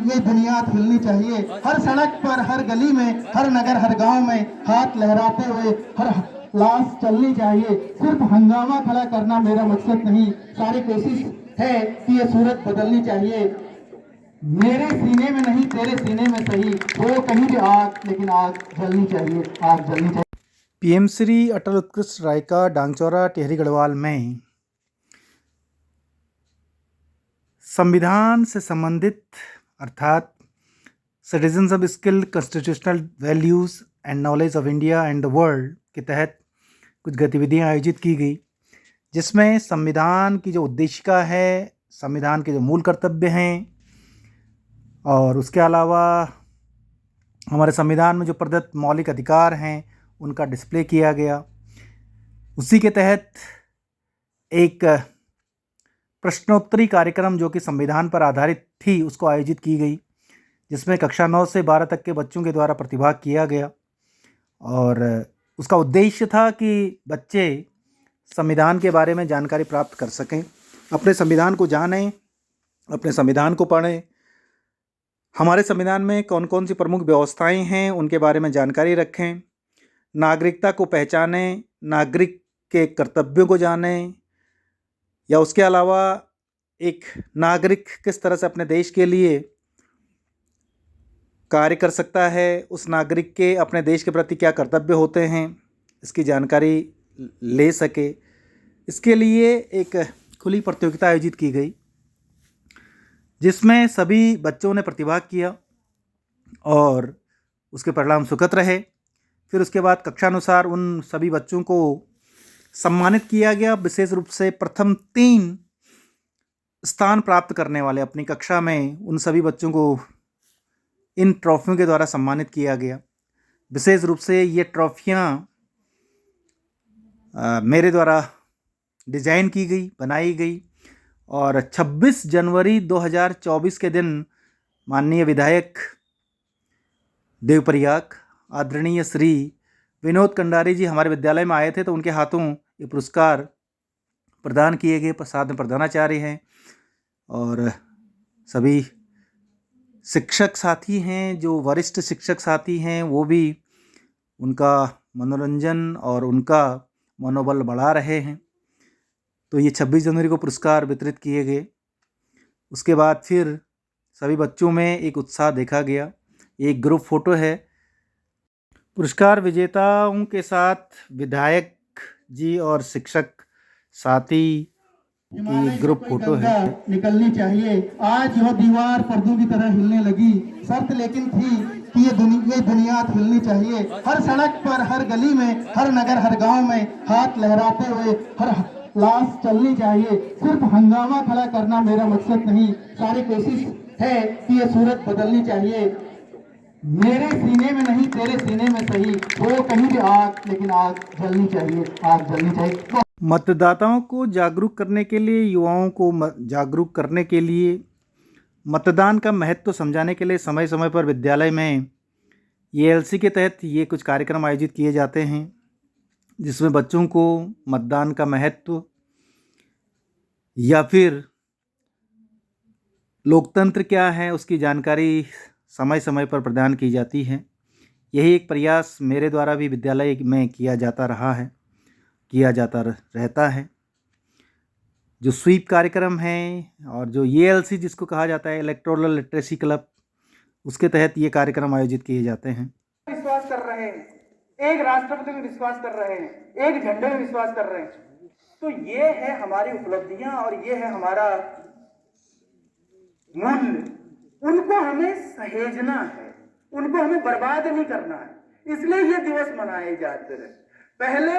ये बुनियाद हिलनी चाहिए। हर सड़क पर, हर गली में, हर नगर, हर गांव में हाथ लहराते हुए हर लाश चलनी चाहिए। सिर्फ हंगामा खड़ा करना मेरा मकसद नहीं, सारी कोशिश है कि ये सूरत बदलनी चाहिए। मेरे सीने में नहीं, तेरे सीने में सही, हो कहीं भी आग, लेकिन आग जलनी चाहिए, आग जलनी चाहिए। पीएम श्री अटल उत्कृष्ट रायका डांगचौरा टिहरी गढ़वाल में संविधान से संबंधित अर्थात citizens of skill constitutional values and knowledge of India and the world के तहत कुछ गतिविधियां आयोजित की गई, जिसमें संविधान की जो उद्देशिका है, संविधान के जो मूल कर्तव्य हैं और उसके अलावा हमारे संविधान में जो प्रदत्त मौलिक अधिकार हैं उनका डिस्प्ले किया गया। उसी के तहत एक प्रश्नोत्तरी कार्यक्रम जो कि संविधान पर आधारित थी उसको आयोजित की गई, जिसमें कक्षा 9 से 12 तक के बच्चों के द्वारा प्रतिभाग किया गया। और उसका उद्देश्य था कि बच्चे संविधान के बारे में जानकारी प्राप्त कर सकें, अपने संविधान को जानें, अपने संविधान को पढ़ें, हमारे संविधान में कौन कौन सी प्रमुख व्यवस्थाएं हैं उनके बारे में जानकारी रखें, नागरिकता को पहचानें, नागरिक के कर्तव्यों को जानें, या उसके अलावा एक नागरिक किस तरह से अपने देश के लिए कार्य कर सकता है, उस नागरिक के अपने देश के प्रति क्या कर्तव्य होते हैं, इसकी जानकारी ले सके। इसके लिए एक खुली प्रतियोगिता आयोजित की गई, जिसमें सभी बच्चों ने प्रतिभाग किया और उसके परिणाम सुखद रहे। फिर उसके बाद कक्षानुसार उन सभी बच्चों को सम्मानित किया गया। विशेष रूप से प्रथम 3 स्थान प्राप्त करने वाले अपनी कक्षा में उन सभी बच्चों को इन ट्रॉफियों के द्वारा सम्मानित किया गया। विशेष रूप से ये ट्रॉफियाँ मेरे द्वारा डिज़ाइन की गई, बनाई गई और 26 जनवरी 2024 के दिन माननीय विधायक देवप्रयाग आदरणीय श्री विनोद कंडारी जी हमारे विद्यालय में आए थे, तो उनके हाथों ये पुरस्कार प्रदान किए गए। साथ में प्रधानाचार्य हैं और सभी शिक्षक साथी हैं, जो वरिष्ठ शिक्षक साथी हैं वो भी उनका मनोरंजन और उनका मनोबल बढ़ा रहे हैं। तो ये 26 जनवरी को पुरस्कार वितरित किए गए। उसके बाद फिर सभी बच्चों में एक उत्साह देखा गया। एक ग्रुप फोटो है, पुरस्कार विजेताओं के साथ विधायक जी और शिक्षक साथी की ग्रुप फोटो है। निकलनी चाहिए। आज यह दीवार पर्दों की तरह हिलने लगी, शर्त लेकिन थी कि ये बुनियाद हिलनी चाहिए। हर सड़क पर, हर गली में, हर नगर, हर गांव में हाथ लहराते हुए हर लाश चलनी चाहिए। सिर्फ हंगामा खड़ा करना मेरा मकसद नहीं, सारी कोशिश है कि ये सूरत बदलनी चाहिए। मेरे सीने में नहीं, तेरे सीने में सही, हो कहीं भी आग, लेकिन आग जलनी चाहिए, आग जलनी चाहिए। मतदाताओं को जागरूक करने के लिए, युवाओं को जागरूक करने के लिए, मतदान का महत्व समझाने के लिए समय समय पर विद्यालय में ELC के तहत ये कुछ कार्यक्रम आयोजित किए जाते हैं, जिसमें बच्चों को मतदान का महत्व या फिर लोकतंत्र क्या है उसकी जानकारी समय समय पर प्रदान की जाती है। यही एक प्रयास मेरे द्वारा भी विद्यालय में किया जाता रहा है, किया जाता रहता है। जो स्वीप कार्यक्रम है और जो ELC जिसको कहा जाता है इलेक्टोरल लिटरेसी क्लब, उसके तहत ये कार्यक्रम आयोजित किए जाते हैं। विश्वास कर रहे हैं, एक राष्ट्रपति में विश्वास कर रहे हैं, एक झंडे में विश्वास कर रहे हैं। तो ये है हमारी उपलब्धियां और ये है हमारा मूल्य। उनको हमें सहेजना है, उनको हमें बर्बाद नहीं करना है। इसलिए ये दिवस मनाए जाते रहे। पहले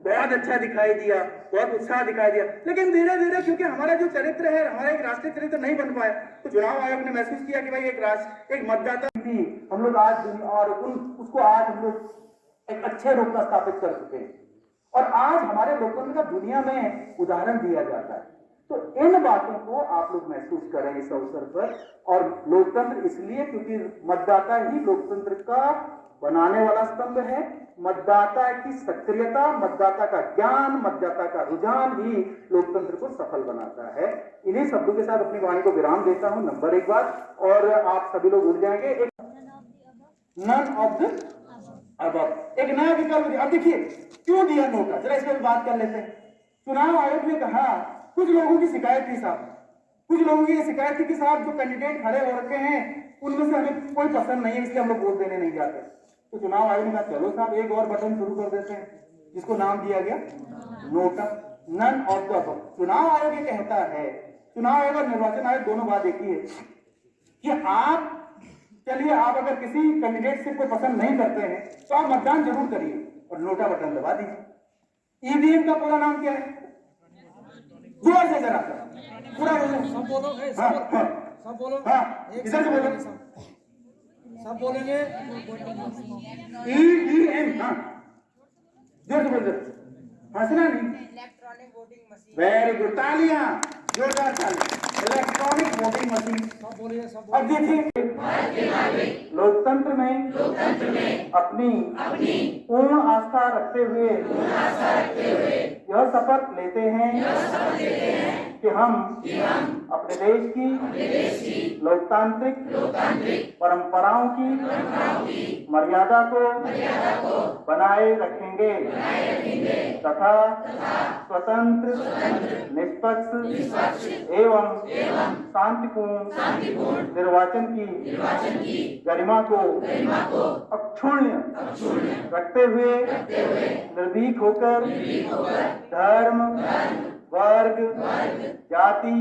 बहुत अच्छा दिखाई दिया, बहुत उत्साह दिखाई दिया, लेकिन धीरे धीरे क्योंकि हमारा जो चरित्र है, हमारा एक राष्ट्रीय चरित्र नहीं बन पाया, तो चुनाव आयोग ने महसूस किया कि भाई एक मतदाता थी, हम लोग आज और उसको आज हम लोग एक अच्छे रूप में स्थापित कर चुके हैं और आज हमारे लोकतंत्र का दुनिया में उदाहरण दिया जाता है। तो इन बातों को आप लोग महसूस करें इस अवसर पर। और लोकतंत्र इसलिए क्योंकि मतदाता ही लोकतंत्र का बनाने वाला स्तंभ है। मतदाता की सक्रियता, मतदाता का ज्ञान, मतदाता का रुझान ही लोकतंत्र को सफल बनाता है। इन्हीं शब्दों के साथ अपनी वाणी को विराम देता हूं। नंबर एक बात, और आप सभी लोग उड़ जाएंगे। एक नन ऑफ द अबव, एक नया विकल्प दिया। अब देखिए क्यों दिया नोटा, जरा इस पर बात कर लेते हैं। चुनाव आयोग ने कहा, कुछ लोगों की शिकायत थी साहब, कुछ लोगों की शिकायत थी कि साहब जो कैंडिडेट खड़े हो रखे हैं उनमें से हमें कोई पसंद नहीं है, इसलिए हम लोग वोट देने नहीं जाते। तो चुनाव आयोग ने कहा चलो साहब एक और बटन शुरू कर देते हैं, जिसको नाम दिया गया NOTA, none of the above. चुनाव आयोग ये कहता है, चुनाव आयोग और निर्वाचन आयोग दोनों बात एक ही है कि आप चलिए, आप अगर किसी कैंडिडेट से कोई पसंद नहीं करते हैं तो आप मतदान जरूर करिए और नोटा बटन दबा दीजिए। ईवीएम का पूरा नाम क्या है? जोर से जरा पूरा बोलो, सब बोलो, सब बोलो, इधर से बोलो, सब बोलेंगे। ईवीएम, जोर से बोलो, हंसना नहीं। Electronic voting machine. Very good, तालियां, जोरदार तालियां। इलेक्ट्रॉनिक वोटिंग मशीन, सब बोलिए, सब बोलिए। अब देखिए लोकतंत्र में अपनी पूर्ण आस्था रखते हुए यह शपथ लेते हैं कि हम अपने देश की लोकतांत्रिक परंपराओं की मर्यादा को बनाए रखेंगे तथा स्वतंत्र, निष्पक्ष एवं शांतिपूर्ण निर्वाचन की गरिमा को अक्षुण्य रखते हुए निर्भीक होकर धर्म, वर्ग, जाति,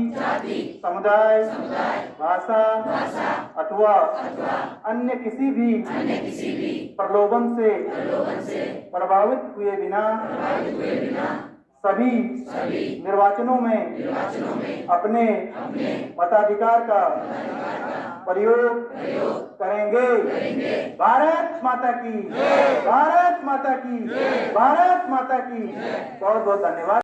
समुदाय, भाषा अथवा अन्य किसी भी प्रलोभन से प्रभावित हुए बिना सभी निर्वाचनों में अपने मताधिकार का प्रयोग करेंगे। भारत माता की, भारत माता की, भारत माता की। बहुत बहुत धन्यवाद।